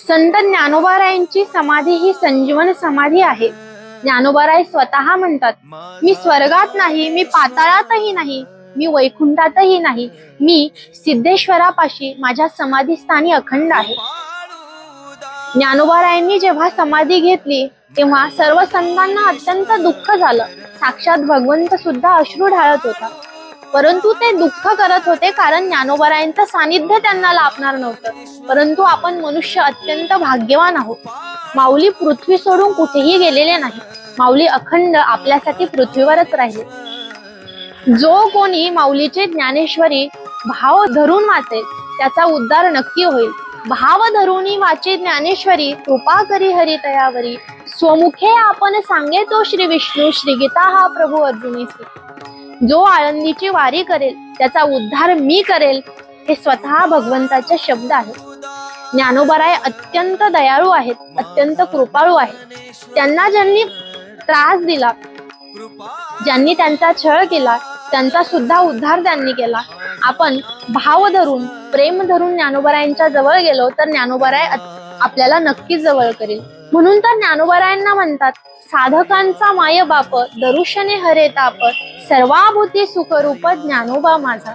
संत ज्ञानोबारायांची समाधी ही संजीवन समाधी आहे. ज्ञानोबाराय स्वतः म्हणतात, मी स्वर्गात नाही, मी पाताळातही नाही, मी वैकुंठातही नाही, मी सिद्धेश्वरापाशी माझ्या समाधी स्थानी अखंड आहे. ज्ञानोबारायांनी जेव्हा समाधी घेतली तेव्हा सर्व संतांना अत्यंत दुःख झालं. साक्षात भगवंत सुद्धा अश्रू ढाळत होता, परंतु ते दुःख करत होते कारण ज्ञानोबारायांचं सानिध्य त्यांना लाभणार नव्हतं. परंतु आपण मनुष्य अत्यंत भाग्यवान आहोत. माऊली पृथ्वी सोडून कुठेही गेलेले नाही. माऊली अखंड आपल्यासाठी पृथ्वीवरच राहिले. जो कोणी माऊलीचे ज्ञानेश्वरी भाव धरून वाचेल त्याचा उद्धार नक्की होईल. भाव धरुनी वाचे ज्ञानेश्वरी, कृपा करी हरी तयावरी. स्वमुखे आपण सांगे तो श्री विष्णू, श्री गीता हा प्रभू अर्जुनीसी. जो आळंदीची वारी करेल त्याचा उद्धार मी करेल, हे स्वतः भगवंताचे शब्द आहेत. ज्ञानोबाराय अत्यंत दयाळू आहेत, अत्यंत कृपाळू आहेत. त्यांना ज्यांनी त्रास दिला, ज्यांनी त्यांचा छळ केला, त्यांचा सुद्धा उद्धार त्यांनी केला. आपण भाव धरून, प्रेम धरून ज्ञानोबारायांच्या जवळ गेलो तर ज्ञानोबाराय आपल्याला नक्कीच जवळ करेल. म्हणून तर ज्ञानोबारायांना म्हणतात, साधकांचा माय बाप, दरुशने हरे ताप, सर्वाभूती सुखरूप ज्ञानोबा माझा.